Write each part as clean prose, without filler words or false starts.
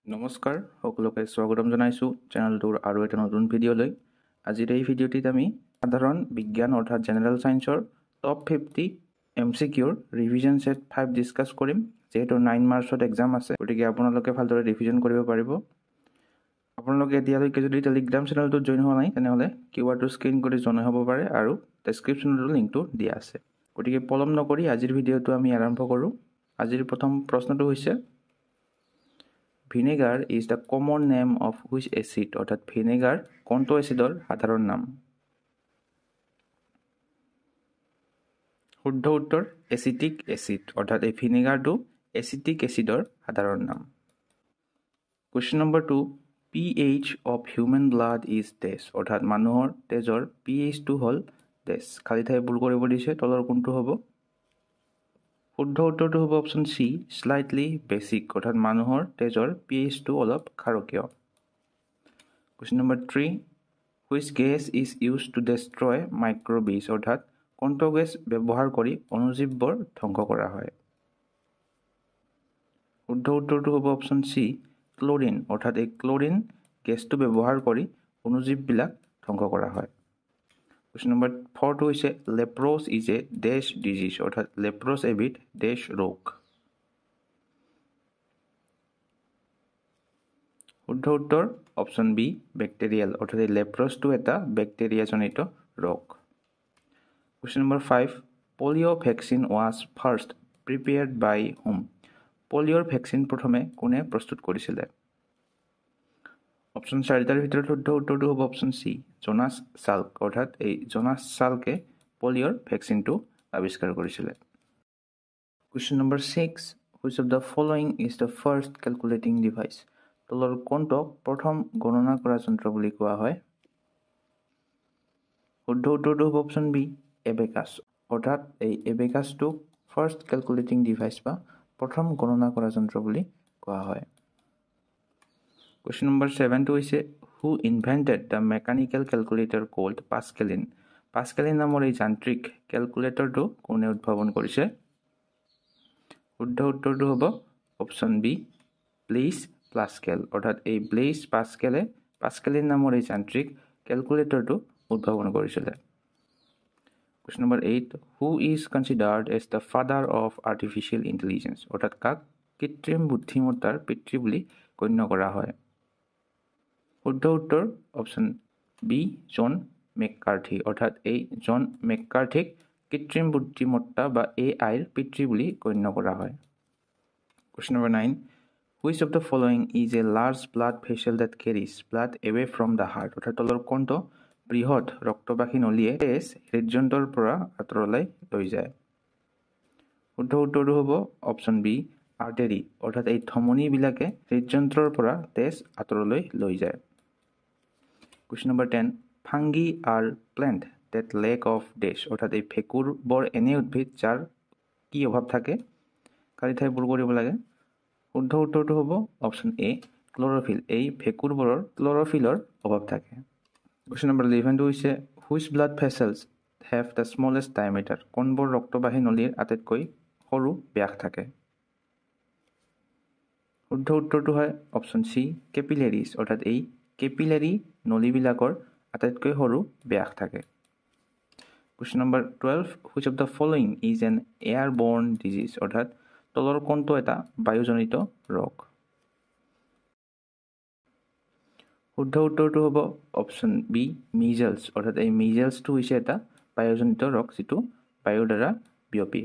নমস্কাৰ সকলোকে স্বাগতম জনাইছোঁ চেনেলটোৰ আৰু এটা নতুন ভিডিঅ'লৈ। আজিৰ এই ভিডিঅ'টিত আমি সাধাৰণ বিজ্ঞান অৰ্থাৎ জেনেৰেল ছায়েন্সৰ টপ 50 MCQৰ ৰিভিজন ছেট 5 ডিছকাছ কৰিম। যেহেতু 9 মাৰ্চত এক্সাম আছে, গতিকে আপোনালোকে ভালদৰে ৰিভিজন কৰিব পাৰিব। আপোনালোকে এতিয়ালৈকে যদি টেলিগ্ৰাম চেনেলটোত জইন হোৱা নাই তেনেহ'লে কিউআৰটো স্ক্ৰীন কৰি জইন হ'ব পাৰে আৰু ডেছক্ৰিপশ্যনতো লিংকটো দিয়া আছে। গতিকে পলম নকৰি আজিৰ ভিডিঅ'টো আমি আৰম্ভ কৰোঁ। আজিৰ প্ৰথম প্ৰশ্নটো হৈছে vinegar is the common name of which acid, অৰ্থাৎ ভিনেগাৰ কোনটো এচিডৰ সাধাৰণ নাম? শুদ্ধ উত্তৰ এচিটিক এচিড, অৰ্থাৎ এই ভিনেগাৰটো এচিটিক এচিডৰ সাধাৰণ নাম। Question number 2, pH of human blood is dash, অৰ্থাৎ মানুহৰ তেজৰ pHটো হ'ল ডেছ। খালী ঠাই পূৰ কৰিব দিছে, তলৰ কোনটো হ'ব? শুদ্ধ উত্তৰটো হ'ব অপশ্যন চি, স্লাইটলি বেছিক, অৰ্থাৎ মানুহৰ তেজৰ pHটো অলপ ক্ষাৰকীয়। Question number 3, which gas is use to destroy microbes, অৰ্থাৎ কোনটো গেছ ব্যৱহাৰ কৰি অণুজীৱবোৰ ধ্বংস কৰা হয়? শুদ্ধ উত্তৰটো হ'ব অপশ্যন চি, ক্লৰিন, অৰ্থাৎ এই ক্লৰিন গেছটো ব্যৱহাৰ কৰি অণুজীৱবিলাক ধ্বংস কৰা হয়। কুৱেশ্যন নম্বৰ 4টো হৈছে লেপ্ৰছ ইজ এ ডেছ ডিজিজ, অৰ্থাৎ লেপ্ৰছ এবিধ ডেছ ৰোগ। শুদ্ধ উত্তৰ অপশ্যন বি, বেক্টেৰিয়েল, অৰ্থাৎ এই লেপ্ৰছটো এটা বেক্টেৰিয়াজনিত ৰোগ। Question number 5, polio' vaccine was first prepared by whom, পলিঅ'ৰ ভেকচিন প্ৰথমে কোনে প্ৰস্তুত কৰিছিলে? অপশ্যন 4টাৰ ভিতৰত শুদ্ধ উত্তৰটো হ'ব অপশ্যন চি, জোনাছ চাল্ক, অৰ্থাৎ এই জোনাছ চাল্কে পলিঅ'ৰ ভেকচিনটো আৱিষ্কাৰ কৰিছিলে। Question number 6, which of the following is the first calculating device, তলৰ কোনটোক প্ৰথম গণনা কৰা যন্ত্ৰ বুলি কোৱা হয়? শুদ্ধ উত্তৰটো হ'ব অপশ্যন বি, এবেকাছ, অৰ্থাৎ এই এবেকাছটোক ফাৰ্ষ্ট কেলকুলেটিং ডিভাইচ বা প্ৰথম গণনা কৰা যন্ত্ৰ বুলি কোৱা হয়। কুৱেশ্যন নম্বৰ 7টো হৈছে who invented the mechanical calculator called Pascaline, Pascaline নামৰ এই যান্ত্ৰিক কেলকুলেটৰটো কোনে উদ্ভাৱন কৰিছে? শুদ্ধ উত্তৰটো হ'ব অপশ্যন বি, ব্লেইজ পাস্কেল, অৰ্থাৎ এই ব্লেইজ পাস্কেলে পাস্কেলিন নামৰ এই যান্ত্ৰিক কেলকুলেটৰটো উদ্ভাৱন কৰিছিলে। Question number 8, who is considered as the father of artificial intelligence, অৰ্থাৎ কাক কৃত্ৰিম বুদ্ধিমত্তাৰ পিতৃ বুলি গণ্য কৰা হয়? শুদ্ধ উত্তৰ অপশ্যন বি, জন মেককাৰ্থি, অৰ্থাৎ এই জন মেককাৰ্থিক কৃত্ৰিম বুদ্ধিমত্তা বা AIৰ পিতৃ বুলি গণ্য কৰা হয়। Question number 9, which of the following is a large blood vessel that carries blood away from the heart, অৰ্থাৎ তলৰ কোনটো বৃহৎ ৰক্তবাহী নলীয়ে তেজ হৃদযন্ত্ৰৰ পৰা আঁতৰলৈ লৈ যায়? শুদ্ধ উত্তৰটো হ'ব অপশ্যন বি, আৰ্টেৰী, অৰ্থাৎ এই ধমনীবিলাকে হৃদযন্ত্ৰৰ পৰা তেজ আঁতৰলৈ লৈ যায়। Question number 10, fungi are plant that lack of dash, অৰ্থাৎ এই ভেঁকুৰবোৰ এনে উদ্ভিদ যাৰ কি অভাৱ থাকে? খালী ঠাই পূৰ কৰিব লাগে। শুদ্ধ উত্তৰটো হ'ব অপশ্যন এ, ক্লৰ'ফিল, এই ভেঁকুৰবোৰৰ ক্লৰ'ফিলৰ অভাৱ থাকে। কুৱেশ্যন নম্বৰ 11টো হৈছে which blood vessels have the smallest diameter, কোনবোৰ ৰক্তবাহী নলীৰ আটাইতকৈ সৰু ব্যাস থাকে? শুদ্ধ উত্তৰটো হয় অপশ্যন চি, কেপিলেৰিজ, অৰ্থাৎ এই কেপিলেৰী নলীবিলাকৰ আটাইতকৈ সৰু ব্যাস থাকে। Question number 12, which of the following is an airborne disease, অৰ্থাৎ তলৰ কোনটো এটা বায়ুজনিত ৰোগ? শুদ্ধ উত্তৰটো হ'ব অপশ্যন বি, মিজেলছ, অৰ্থাৎ এই মিজেলছটো হৈছে এটা বায়ুজনিত ৰোগ যিটো বায়ুৰ দ্বাৰা বিয়পি।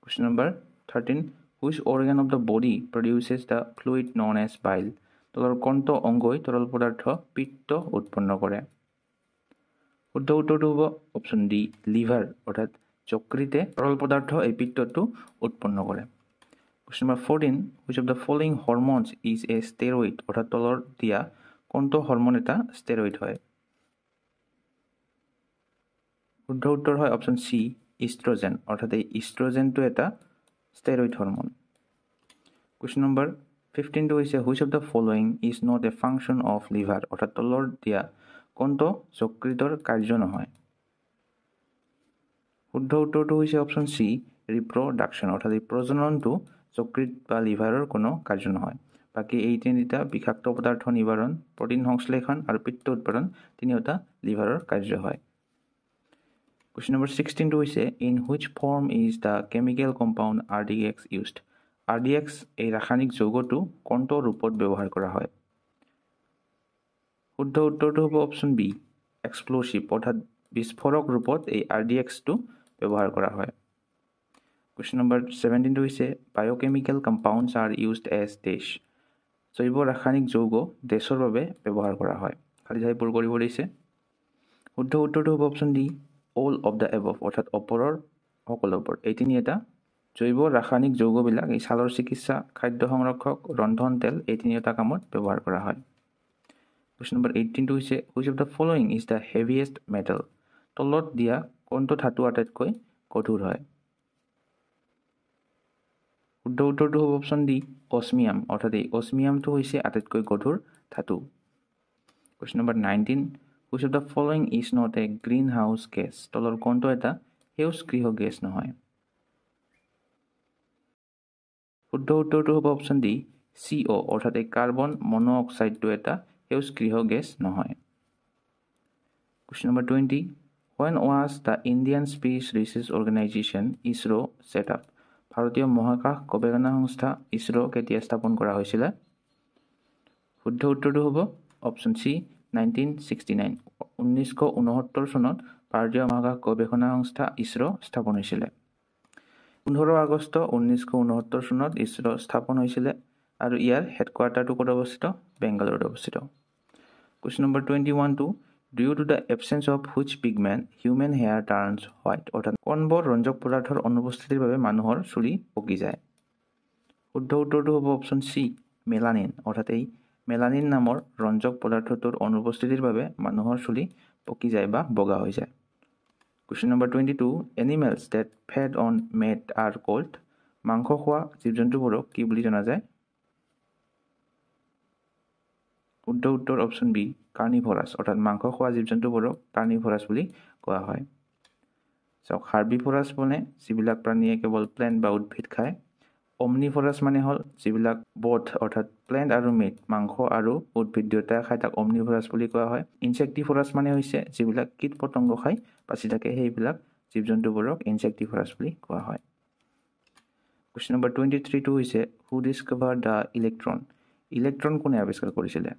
Question number 13, which organ of the body produces the fluid known as bile, তলৰ কোনটো অংগই তৰল পদাৰ্থ পিত্ত উৎপন্ন কৰে? শুদ্ধ উত্তৰটো হ'ব অপশ্যন ডি, লিভাৰ, অৰ্থাৎ যকৃতে তৰল পদাৰ্থ এই পিত্তটো উৎপন্ন কৰে। Question number 14, which of the following hormones is a steroid, অৰ্থাৎ তলৰ দিয়া কোনটো হৰম'ন এটা ষ্টেৰইড হয়? শুদ্ধ উত্তৰ হয় অপশ্যন চি, ইষ্ট্ৰজেন, অৰ্থাৎ এই ইষ্ট্ৰজেনটো এটা ষ্টেৰইড হৰম'ন। কুৱেশ্যন নম্বৰ 15টো হৈছে which of the following is not a function of liver, অৰ্থাৎ তলৰ দিয়া কোনটো যকৃতৰ কাৰ্য নহয়? শুদ্ধ উত্তৰটো হৈছে অপশ্যন চি, ৰিপ্ৰডাকশ্যন, অৰ্থাৎ এই প্ৰজননটো যকৃত বা লিভাৰৰ কোনো কাৰ্য নহয়। বাকী এই তিনিটা বিষাক্ত পদাৰ্থ নিবাৰণ, প্ৰটিন সংশ্লেষণ আৰু পিত্ত উৎপাদন তিনিওটা লিভাৰৰ কাৰ্য হয়। Question number 16 হৈছে in which form is the chemical compound RDX used? RDX এই ৰাসায়নিক যৌগটো কোনটো ৰূপত ব্যৱহাৰ কৰা হয়? শুদ্ধ উত্তৰটো হ'ব অপশ্যন বি, এক্সপ্লোচিভ অৰ্থাৎ বিস্ফোৰক ৰূপত এই RDX-টো ব্যৱহাৰ কৰা হয়। Question number 17 হৈছে বায়োকেমিকেল কম্পাউণ্ডছ আৰ ইউজড এজ ডেছ। জৈৱ ৰাসায়নিক যৌগ ডেছৰ বাবে ব্যৱহাৰ কৰা হয়। খালী ঠাই পূৰ কৰিব দিছে। শুদ্ধ উত্তৰটো হ'ব option D, all of the above অৰ্থাৎ ওপৰৰ সকলোবোৰ। এই তিনিটা জৈৱ ৰাসায়নিক যৌগবিলাক এই ছালৰ চিকিৎসা, খাদ্য সংৰক্ষক, ৰন্ধন তেল এই তিনিটা কামত ব্যৱহাৰ কৰা হয়। Question number 18 হৈছে which of the following is the heaviest metal? তলত দিয়া কোনটো ধাতু আটাইতকৈ গধুৰ হয়? শুদ্ধ উত্তৰটো হ'ব অপশ্যন ডি, অছমিয়াম অৰ্থাৎ এই অছমিয়ামটো হৈছে আটাইতকৈ গধুৰ ধাতু। Question number 19 which of the following is not a greenhouse gas? তলৰ কোনটো এটা সেউজ গৃহ গেছ নহয়? শুদ্ধ উত্তৰটো হ'ব অপশ্যন ডি, CO অৰ্থাৎ এই কাৰ্বন মনো অক্সাইডটো এটা সেউজ গৃহ গেছ নহয়। Question number 20 when was the Indian Space Research Organization ISRO set up? ভাৰতীয় মহাকাশ গৱেষণা সংস্থা ইছৰো কেতিয়া স্থাপন কৰা হৈছিলে? শুদ্ধ উত্তৰটো হ'ব অপশ্যন চি, 1969 1969 চনত ভাৰতীয় মহাকাশ গৱেষণা সংস্থা ইছৰো স্থাপন হৈছিলে। 15 আগষ্ট 1969 চনত ইছৰো স্থাপন হৈছিলে আৰু ইয়াৰ হেডকোৱাৰ্টাৰটো ক'ত অৱস্থিত? বেংগালুৰুত অৱস্থিত। Question number 21 due to the absence of which pigment human hair turns white? অৰ্থাৎ কোনবোৰ ৰঞ্জক পদাৰ্থৰ অনুপস্থিতিৰ বাবে মানুহৰ চুলি পকি যায়? শুদ্ধ উত্তৰটো হ'ব অপশ্যন চি, মেলানিন অৰ্থাৎ এই মেলানিন নামৰ ৰঞ্জক পদাৰ্থটোৰ অনুপস্থিতিৰ বাবে মানুহৰ চুলি পকি যায় বা বগা হৈ যায়। Question number 22 animals that feed on meat are called? মাংস খোৱা জীৱ জন্তুবোৰক কি বুলি জনা যায়? শুদ্ধ উত্তৰ অপশ্যন বি, কাৰ্নিভৰাছ অৰ্থাৎ মাংস খোৱা জীৱ জন্তুবোৰক কাৰ্নিভৰাছ বুলি কোৱা হয়। চাওক, হাৰ্বিভৰাছ মানে যিবিলাক প্ৰাণীয়ে কেৱল প্লেণ্ট বা উদ্ভিদ খায়। অমনিভৰাছ মানে হ'ল যিবিলাক বোথ অৰ্থাৎ প্লেণ্ট আৰু মিট মাংস আৰু উদ্ভিদ দুয়োটাই খায়, তাক অমনিভৰাছ বুলি কোৱা হয়। ইনচেক্টিভৰাছ মানে হৈছে যিবিলাক কীট পতংগ খাই বাচি থাকে, সেইবিলাক জীৱ জন্তুবোৰক ইনচেক্টিভৰাছ বুলি কোৱা হয়। Question number 23 হৈছে who discovered the electron? Electron কোনে আৱিষ্কাৰ কৰিছিলে?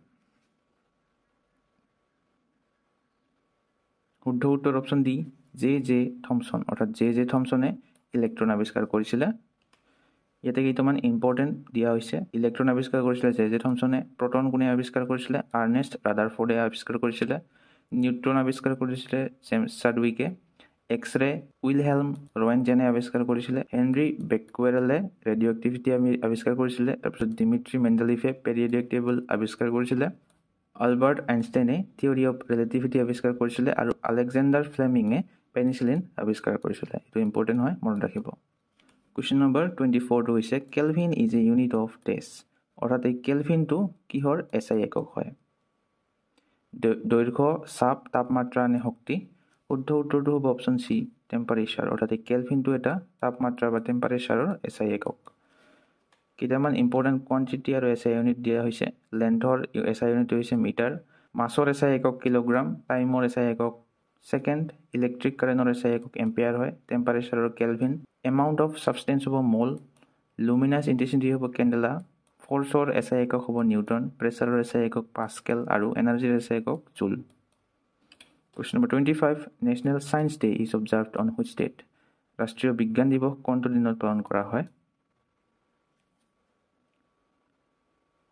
শুদ্ধ উত্তৰ অপশ্যন ডি, জে থমছন অৰ্থাৎ জে থমছনে ইলেক্ট্ৰন আৱিষ্কাৰ কৰিছিলে। ইয়াতে কেইটামান ইম্পৰ্টেণ্ট দিয়া হৈছে। ইলেক্ট্ৰন আৱিষ্কাৰ কৰিছিলে জে থমছনে। প্ৰটন কোনে আৱিষ্কাৰ কৰিছিলে? আৰ্নেষ্ট ৰাদাৰফৰ্ডে আৱিষ্কাৰ কৰিছিলে। নিউট্ৰন আৱিষ্কাৰ কৰিছিলে জেমছ চাডউইকে। এক্স-ৰে উইলহেলম ৰয়েণ্টজেনে আৱিষ্কাৰ কৰিছিলে। হেনৰী বেকৱেৰেলে ৰেডিঅ' এক্টিভিটি আৱিষ্কাৰ কৰিছিলে। তাৰপিছত ডিমিট্ৰি মেণ্ডেলিফে পেৰিয়ডিক টেবল আৱিষ্কাৰ কৰিছিলে। আলবাৰ্ট আইনষ্টাইনে থিয়ৰী অফ ৰিলেটিভিটি আৱিষ্কাৰ কৰিছিলে আৰু আলেকজেণ্ডাৰ ফ্লেমিঙে পেনিচিলিন আৱিষ্কাৰ কৰিছিলে। এইটো ইম্পৰ্টেণ্ট হয়, মনত ৰাখিব। Question number 24 হৈছে kelvin is a unit of dash অৰ্থাৎ এই কেলভিনটো কিহৰ SI একক হয়? দৈৰ্ঘ্য, চাপ, তাপমাত্ৰা নে শক্তি? শুদ্ধ উত্তৰটো হ'ব অপশ্যন চি, টেম্পাৰেচাৰ অৰ্থাৎ এই কেলভিনটো এটা তাপমাত্ৰা বা টেম্পাৰেচাৰৰ SI একক। কেইটামান ইম্পৰ্টেণ্ট কোৱান্টিটি আৰু SI ইউনিট দিয়া হৈছে। লেন্থৰ SI ইউনিট হৈছে মিটাৰ, মাছৰ SI একক কিলোগ্ৰাম, টাইমৰ SI একক ছেকেণ্ড, ইলেক্ট্ৰিক কাৰেণ্টৰ SI একক এম্পিয়াৰ হয়, টেম্পাৰেচাৰৰ কেলভিন, এমাউণ্ট অফ ছাবষ্টেঞ্চ হ'ব মল, লুমিনাছ ইণ্টেনচিটি হ'ব কেণ্ডেলা, ফ'ৰ্চৰ SI একক হ'ব নিউটন, প্ৰেছাৰৰ SI একক পাস্কেল আৰু এনাৰ্জিৰ SI একক joule. Question number 25 national science day is observed on which date? ৰাষ্ট্ৰীয় বিজ্ঞান দিৱস কোনটো দিনত পালন কৰা হয়?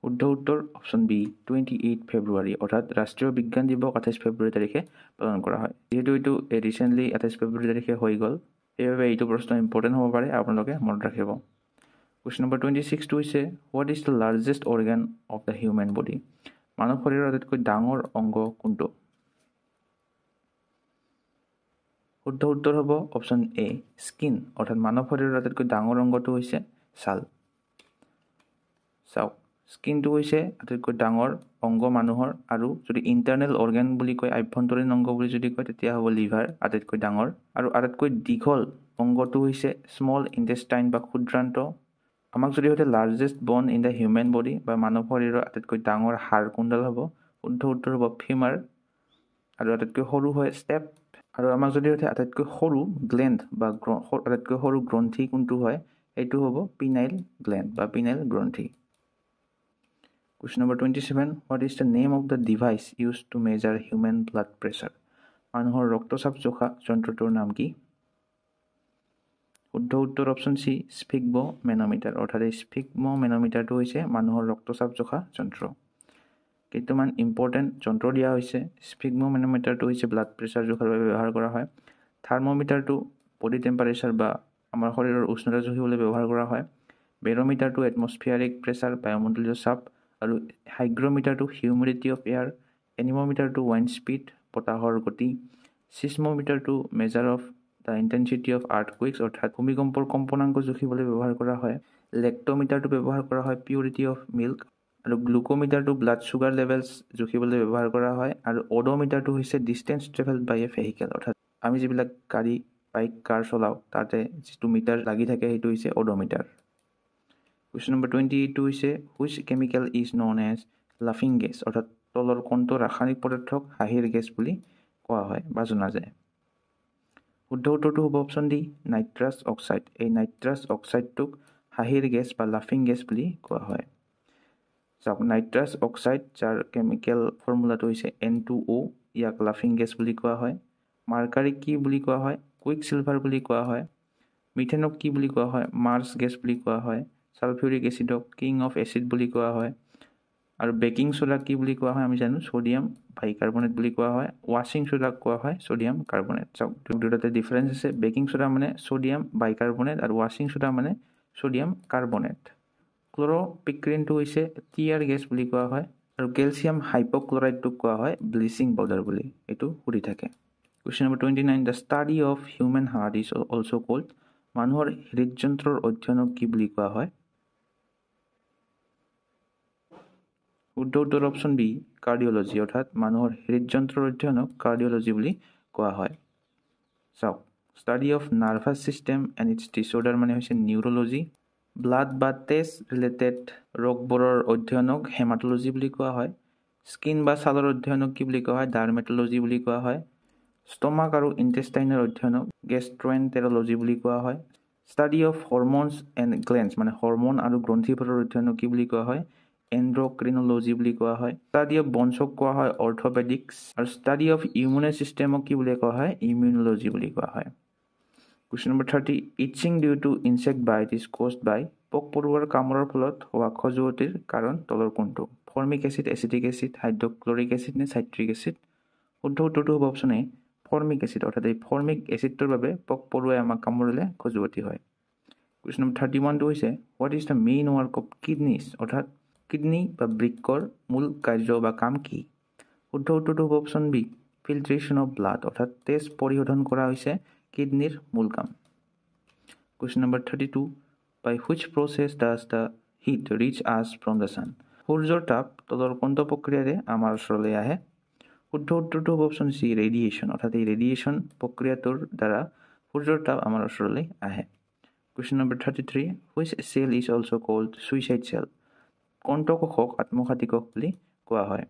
শুদ্ধ উত্তৰ অপশ্যন বি, 28 ফেব্ৰুৱাৰী অৰ্থাৎ ৰাষ্ট্ৰীয় বিজ্ঞান দিৱস 28 ফেব্ৰুৱাৰী তাৰিখে পালন কৰা হয়। যিহেতু এইটো ৰিচেণ্টলি 28 ফেব্ৰুৱাৰী তাৰিখে হৈ গ'ল, সেইবাবে এইটো প্ৰশ্ন ইম্পৰ্টেণ্ট হ'ব পাৰে, আপোনালোকে মনত ৰাখিব। Question number 26 হৈছে what is the largest organ of the human body? মানৱ শৰীৰৰ আটাইতকৈ ডাঙৰ অংগ কোনটো? শুদ্ধ উত্তৰ হ'ব অপশ্যন এ, স্কিন অৰ্থাৎ মানৱ শৰীৰৰ আটাইতকৈ ডাঙৰ অংগটো হৈছে ছাল। চাওক, স্কিনটো হৈছে আটাইতকৈ ডাঙৰ অংগ মানুহৰ, আৰু যদি ইণ্টাৰনেল অৰ্গেন বুলি কয়, আভ্যন্তৰীণ অংগ বুলি যদি কয়, তেতিয়া হ'ব লিভাৰ আটাইতকৈ ডাঙৰ। আৰু আটাইতকৈ দীঘল অংগটো হৈছে স্মল ইণ্টেষ্টাইন বা ক্ষুদ্ৰান্ত আমাক যদি হতে লাৰ্জেষ্ট বন ইন দ্য হিউমেন বডি বা মানৱ শৰীৰৰ আটাইতকৈ ডাঙৰ হাড় কোনডাল হ'ব, শুদ্ধ উত্তৰ হ'ব ফিমাৰ। আৰু আটাইতকৈ সৰু হয় ষ্টেপ। আৰু আমাক যদি হতে আটাইতকৈ সৰু গ্লেণ্ড বা আটাইতকৈ সৰু গ্ৰন্থি কোনটো হয়, এইটো হ'ব পিনাইল গ্লেণ্ড বা পিনাইল গ্ৰন্থি। Question number 27. What is the name of the device used to measure human blood pressure? মানুহৰ ৰক্তচাপ জোখা যন্ত্ৰটোৰ নাম কি? শুদ্ধ উত্তৰ অপশ্যন চি স্ফিগমোমেনোমিটাৰ। অৰ্থাৎ এই স্ফিগমোমেনোমিটাৰটো হৈছে মানুহৰ ৰক্তচাপ জোখা যন্ত্ৰ। কেইটামান ইম্পৰ্টেণ্ট যন্ত্ৰ দিয়া হৈছে। স্ফিগমোমেনোমিটাৰটো হৈছে ব্লাড প্ৰেছাৰ জোখাৰ বাবে ব্যৱহাৰ কৰা হয়। থাৰ্মোমিটাৰটো বডি টেম্পাৰেচাৰ বা আমাৰ শৰীৰৰ উষ্ণতা জুখিবলৈ ব্যৱহাৰ কৰা হয়। বেৰোমিটাৰটো এটমস্ফিয়াৰিক প্ৰেছাৰ বায়ুমণ্ডলীয় চাপ। আৰু হাইগ্ৰমিটাৰটো হিউমিডিটি অফ এয়াৰ। এনিমোমিটাৰটো ৱাইণ্ড স্পীড বতাহৰ গতি। চিছমোমিটাৰটো measure of the intensity of earthquakes অৰ্থাৎ ভূমিকম্পৰ কম্পনাংক জুখিবলৈ ব্যৱহাৰ কৰা হয়। লেক্টোমিটাৰটো ব্যৱহাৰ কৰা হয় পিউৰিটি অফ মিল্ক। আৰু গ্লুকোমিটাৰটো ব্লাড চুগাৰ লেভেলছ জুখিবলৈ ব্যৱহাৰ কৰা হয়। আৰু অডোমিটাৰটো হৈছে ডিষ্টেঞ্চ ট্ৰেভেলড বাই এ ভেহিকেল। অৰ্থাৎ আমি যিবিলাক গাড়ী বাইক কাৰ চলাওঁ তাতে যিটো মিটাৰ লাগি থাকে সেইটো হৈছে অডোমিটাৰ। Question number 28 হৈছে which chemical is known as laughing gas? অৰ্থাৎ তলৰ কোনটো ৰাসায়নিক পদাৰ্থক হাঁহিৰ গেছ বুলি কোৱা হয় বা জনা যায়? শুদ্ধ উত্তৰটো হ'ব অপশ্যন ডি নাইট্ৰাছ অক্সাইড। এই নাইট্ৰাছ অক্সাইডটোক হাঁহিৰ গেছ বা লাফিং গেছ বুলি কোৱা হয়। চাওক নাইট্ৰাছ অক্সাইড যাৰ কেমিকেল ফৰ্মুলাটো হৈছে N2O, ইয়াক লাফিং গেছ বুলি কোৱা হয়। মাৰ্কাৰীক কি বুলি কোৱা হয়? কুইক চিলভাৰ বুলি কোৱা হয়। মিথেনক কি বুলি কোৱা হয়? মাৰ্চ গেছ বুলি কোৱা হয়। সালফিউৰিক এচিডক কিং অফ এচিড বুলি কোৱা হয়। আৰু বেকিং সোডাক কি বুলি কোৱা হয় আমি জানো? সোডিয়াম বাইকাৰ্বনেট বুলি কোৱা হয়। ৱাশ্বিং সোডাক কোৱা হয় সোডিয়াম কাৰ্বনেট। চাওক দুটাতে ডিফাৰেঞ্চ আছে। বেকিং সোডা মানে সোডিয়াম বাইকাৰ্বনেট আৰু ৱাশ্বিং সোডা মানে সোডিয়াম কাৰ্বনেট। ক্ল'ৰ'পিক্ৰিনটো হৈছে টিয়াৰ গেছ বুলি কোৱা হয়। আৰু কেলছিয়াম হাইপ'ক্লৰাইডটোক কোৱা হয় ব্লিচিং পাউডাৰ বুলি। এইটো সুধি থাকে। Question number 29. The study of human heart is also called মানুহৰ হৃদযন্ত্ৰৰ অধ্যয়নক কি বুলি কোৱা হয়? শুদ্ধ উত্তৰ অপশ্যন বি কাৰ্ডিঅ'লজি। অৰ্থাৎ মানুহৰ হৃদযন্ত্ৰৰ অধ্যয়নক কাৰ্ডিঅ'লজি বুলি কোৱা হয়। চাওক study of nervous system and its disorder মানে হৈছে নিউৰলজি। ব্লাড বা তেজ ৰিলেটেড ৰোগবোৰৰ অধ্যয়নক হেমাটলজি বুলি কোৱা হয়। স্কিন বা ছালৰ অধ্যয়নক কি বুলি কোৱা হয়? ডাৰ্মেটলজি বুলি কোৱা হয়। ষ্টমাক আৰু ইণ্টেষ্টাইনৰ অধ্যয়নক গেষ্ট্ৰ'এণ্টেৰলজি বুলি কোৱা হয়। ষ্টাডি অফ হৰম'নছ এণ্ড গ্লেণ্ডছ মানে হৰম'ন আৰু গ্ৰন্থিবোৰৰ অধ্যয়নক কি বুলি কোৱা হয়? এণ্ড্ৰক্ৰিনলজি বুলি কোৱা হয়। ষ্টাডি অফ বনছক কোৱা হয় অৰ্থপেডিক্স। আৰু ষ্টাডি অফ ইমিউন চিষ্টেমক কি বুলি কোৱা হয়? ইমিউনলজি বুলি কোৱা হয়। Question number 30. Itching due to insect bite is caused by পোক পৰুৱাৰ কামোৰৰ ফলত হোৱা খজুৱতিৰ কাৰণ তলৰ কোনটো? Formic acid, acetic acid, hydrochloric acid নে চাইট্ৰিক এচিড? শুদ্ধ উত্তৰটো হ'ব অপশ্যন এ ফৰ্মিক এচিড। অৰ্থাৎ এই ফৰ্মিক এচিডটোৰ বাবে পোক পৰুৱাই আমাক কামুৰিলে খজুৱতি হয়। Question number 31 হৈছে what is the main work of kidneys? অৰ্থাৎ কিডনি বা বৃক্কৰ মূল কাৰ্য বা কাম কি? শুদ্ধ উত্তৰটো হ'ব option B filtration of blood. অৰ্থাৎ তেজ পৰিশোধন কৰা হৈছে কিডনিৰ মূল কাম। Question number 32. By which process does the heat reach us from the sun? সূৰ্যৰ তাপ তলৰ কোনটো প্ৰক্ৰিয়াৰে আমাৰ ওচৰলৈ আহে? শুদ্ধ উত্তৰটো হ'ব অপশ্যন চি ৰেডিয়েশ্যন। অৰ্থাৎ এই ৰেডিয়েশ্যন প্ৰক্ৰিয়াটোৰ দ্বাৰা সূৰ্যৰ তাপ আমাৰ ওচৰলৈ আহে। Question number 33. Which cell is also called suicide cell? কোনটো কোষক আত্মঘাতী কোষ বুলি কোৱা হয়?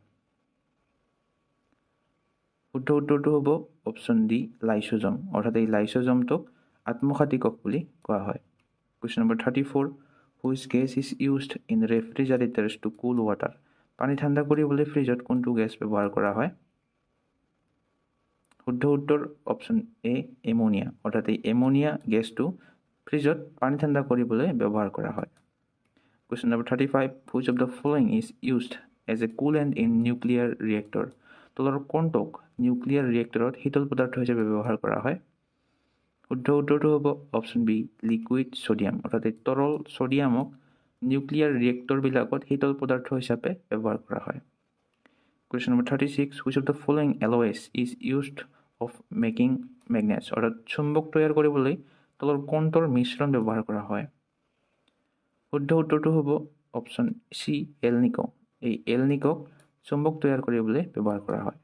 শুদ্ধ উত্তৰটো হ'ব অপশ্যন ডি লাইচোজম। অৰ্থাৎ এই লাইচোজমটোক আত্মঘাতী কোষ বুলি কোৱা হয়। Question number 34. Which gas is used in refrigerators to cool water? পানী ঠাণ্ডা কৰিবলৈ ফ্ৰিজত কোনটো গেছ ব্যৱহাৰ কৰা হয়? শুদ্ধ উত্তৰ অপশ্যন এ এমোনিয়া। অৰ্থাৎ এই এমোনিয়া গেছটো ফ্ৰিজত পানী ঠাণ্ডা কৰিবলৈ ব্যৱহাৰ কৰা হয়। Question number 35. Which of the following is used as a coolant in nuclear reactor? তলৰ কোনটোক নিউক্লিয়াৰ ৰিয়েক্টৰত শীতল পদাৰ্থ হিচাপে ব্যৱহাৰ কৰা হয়? শুদ্ধ উত্তৰটো হ'ব অপশ্যন বি লিকুইড ছ'ডিয়াম। অৰ্থাৎ এই তৰল ছ'ডিয়ামক নিউক্লিয়াৰ ৰিয়েক্টৰবিলাকত শীতল পদাৰ্থ হিচাপে ব্যৱহাৰ কৰা হয়। Question number 36. Which of the following alloys is used of making magnets? অৰ্থাৎ চুম্বক তৈয়াৰ কৰিবলৈ তলৰ কোনটোৰ মিশ্ৰণ ব্যৱহাৰ কৰা হয়? শুদ্ধ উত্তৰটো হ'ব অপশ্যন চি এলনিকক। এই এলনিকক চুম্বক তৈয়াৰ কৰিবলৈ ব্যৱহাৰ কৰা হয়।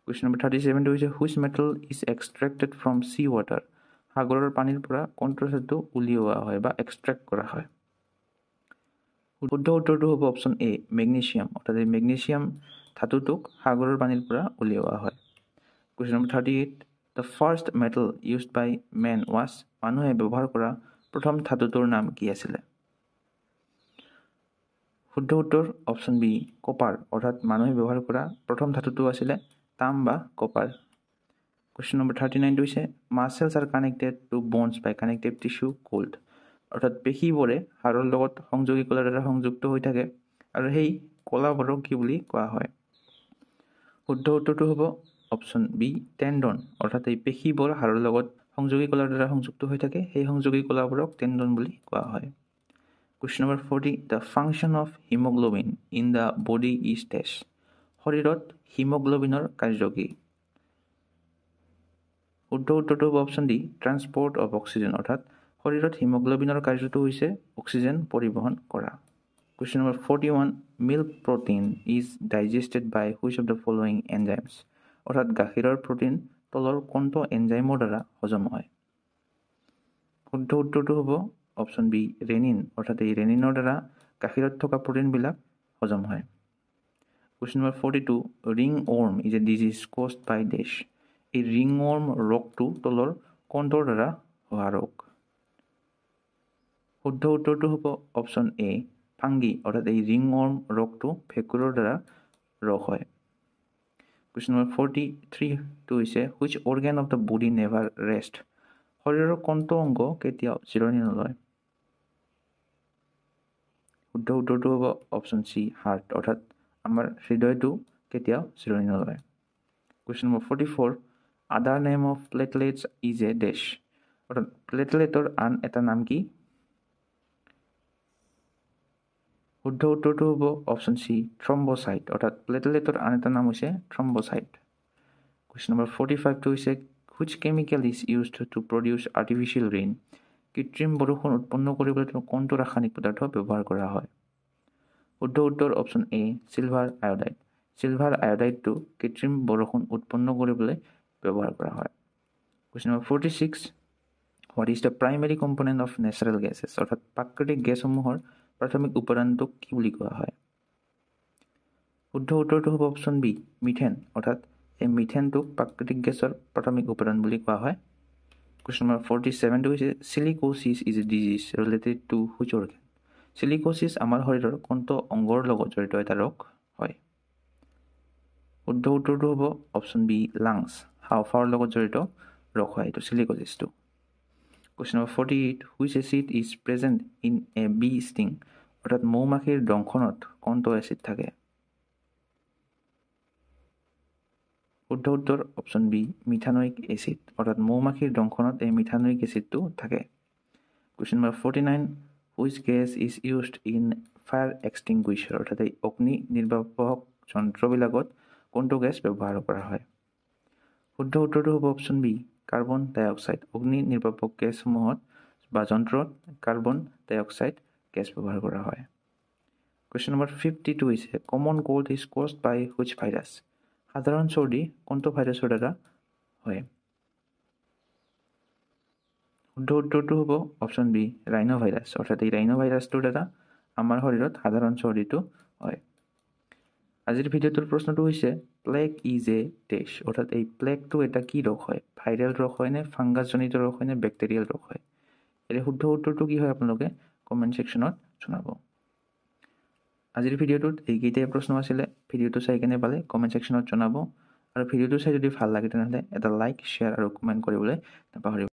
Question number 37 হৈছে which metal is extracted from sea water? সাগৰৰ পানীৰ পৰা কোনটো ধাতু উলিওৱা হয় বা এক্সট্ৰেক্ট কৰা হয়? শুদ্ধ উত্তৰটো হ'ব অপশ্যন এ মেগনেছিয়াম অৰ্থাৎ এই মেগনেছিয়াম ধাতুটোক সাগৰৰ পানীৰ পৰা উলিওৱা হয় question number 38 the first metal used by man was মানুহে ব্যৱহাৰ কৰা প্ৰথম ধাতুটোৰ নাম কি আছিলে শুদ্ধ উত্তৰ অপশ্যন বি কপাৰ অৰ্থাৎ মানুহে ব্যৱহাৰ কৰা প্ৰথম ধাতুটো আছিলে তাম বা কপাৰ কুৱেশ্যন নম্বৰ 39 হৈছে muscles are connected to bones by connective tissue called অৰ্থাৎ পেশীবোৰে হাড়ৰ লগত সংযোগী কলাৰ দ্বাৰা সংযুক্ত হৈ থাকে আৰু সেই কলাবোৰক কি বুলি কোৱা হয় শুদ্ধ উত্তৰটো হ'ব অপশ্যন বি টেণ্ডন অৰ্থাৎ এই পেশীবোৰ হাড়ৰ লগত সংযোগী কলাৰ দ্বাৰা সংযুক্ত হৈ থাকে সেই সংযোগী কলাবোৰক টেণ্ডন বুলি কোৱা হয় question number 40 the function of haemoglobin in the body is dash শৰীৰত হিমোগ্লোবিনৰ কাৰ্য কি শুদ্ধ উত্তৰটো হ'ব option D transport of oxygen অৰ্থাৎ শৰীৰত হিমোগ্লোবিনৰ কাৰ্যটো হৈছে অক্সিজেন পৰিবহণ কৰা question number 41 milk protein is digested by which of the following enzymes অৰ্থাৎ গাখীৰৰ প্ৰটিন তলৰ কোনটো এনজাইমৰ দ্বাৰা হজম হয় শুদ্ধ উত্তৰটো হ'ব অপশ্যন বি ৰেনিন অৰ্থাৎ এই ৰেনিনৰ দ্বাৰা গাখীৰত থকা প্ৰটিনবিলাক হজম হয় question number 42 ringworm is a disease caused by dash এই ৰিং ৱৰ্ম ৰোগটো তলৰ কোনটোৰ দ্বাৰা হোৱা ৰোগ শুদ্ধ উত্তৰটো হ'ব অপশ্যন এ ফাংগি অৰ্থাৎ এই ৰিং ৱৰ্ম ৰোগটো ভেঁকুৰৰ দ্বাৰা ৰোগ হয় কুৱেশ্যন নম্বৰ 43 হৈছে which organ of the body never rest শৰীৰৰ কোনটো অংগ কেতিয়াও জিৰণি নলয় শুদ্ধ উত্তৰটো হ'ব অপশ্যন চি হাৰ্ট অৰ্থাৎ আমাৰ হৃদয়টো কেতিয়াও জিৰণি নলয় question number 44 other name of platelets is a dash অৰ্থাৎ প্লেটলেটৰ আন এটা নাম কি শুদ্ধ উত্তৰটো হ'ব অপশ্যন চি থ্ৰম্ব'চাইট অৰ্থাৎ প্লেটলেটৰ আন এটা নাম হৈছে থ্ৰম্ব'চাইট কুৱেশ্যন নম্বৰ 45 হৈছে which chemical is used to produce artificial rain কৃত্ৰিম বৰষুণ উৎপন্ন কৰিবলৈ কোনটো ৰাসায়নিক পদাৰ্থ ব্যৱহাৰ কৰা হয় শুদ্ধ উত্তৰ অপশ্যন এ চিলভাৰ আয়ডাইডটো কৃত্ৰিম বৰষুণ উৎপন্ন কৰিবলৈ ব্যৱহাৰ কৰা হয় question number 46 what is the primary component of natural gases অৰ্থাৎ প্ৰাকৃতিক গেছসমূহৰ প্ৰাথমিক উপাদানটোক কি বুলি কোৱা হয় শুদ্ধ উত্তৰটো হ'ব অপশ্যন বি মিথেন অৰ্থাৎ এই মিথেনটোক প্ৰাকৃতিক গেছৰ প্ৰাথমিক উপাদান বুলি কোৱা হয় কুৱেশ্যন নম্বৰ 47 হৈছে silicosis is a disease related to which organ silicosis আমাৰ শৰীৰৰ কোনটো অংগৰ লগত জড়িত এটা ৰোগ হয় শুদ্ধ উত্তৰটো হ'ব অপশ্যন বি লাংছ হাওঁফাওৰ লগত জড়িত ৰোগ হয় এইটো চিলিকোচিছটো question number 48 which acid is present in a bee sting অৰ্থাৎ মৌমাখিৰ দংশনত কোনটো এচিড থাকে শুদ্ধ উত্তৰ অপশ্যন বি মিথানয়িক এচিড অৰ্থাৎ মৌমাখিৰ দংশনত এই মিথানয়িক এচিডটো থাকে question number 49 which gas is used in fire extinguisher অৰ্থাৎ এই অগ্নি নিৰ্বাপক যন্ত্ৰবিলাকত কোনটো গেছ ব্যৱহাৰ কৰা হয় শুদ্ধ উত্তৰটো হ'ব অপশ্যন বি কাৰ্বন ডাই অক্সাইড অগ্নি নিৰ্বাপক গেছসমূহত বা যন্ত্ৰত কাৰ্বন ডাই অক্সাইড গেছ ব্যৱহাৰ কৰা হয় কুৱেশ্যন নম্বৰ 52 হৈছে common cold is caused by which virus সাধাৰণ চৰ্দি কোনটো ভাইৰাছৰ দ্বাৰা হয় শুদ্ধ উত্তৰটো হ'ব অপশ্যন বি ৰাইনো ভাইৰাছ অৰ্থাৎ এই ৰাইনো ভাইৰাছটোৰ দ্বাৰা আমাৰ শৰীৰত সাধাৰণ চৰ্দিটো হয় আজিৰ ভিডিঅ'টোৰ প্ৰশ্নটো হৈছে প্লেগ ইজ এ ডেছ অৰ্থাৎ এই প্লেগটো এটা কি ৰোগ হয় ভাইৰেল ৰোগ হয় নে ফাংগাছজনিত ৰোগ হয় নে বেক্টেৰিয়েল ৰোগ হয় এই শুদ্ধ উত্তৰটো কি হয় আপোনালোকে কমেণ্ট ছেকশ্যনত জনাব আজিৰ ভিডিঅ'টোত এইকেইটাই প্ৰশ্ন আছিলে ভিডিঅ'টো চাই কেনে পালে কমেণ্ট ছেকশ্যনত জনাব আৰু ভিডিঅ'টো চাই যদি ভাল লাগে তেনেহ'লে এটা লাইক শ্বেয়াৰ আৰু কমেণ্ট কৰিবলৈ নাপাহৰিব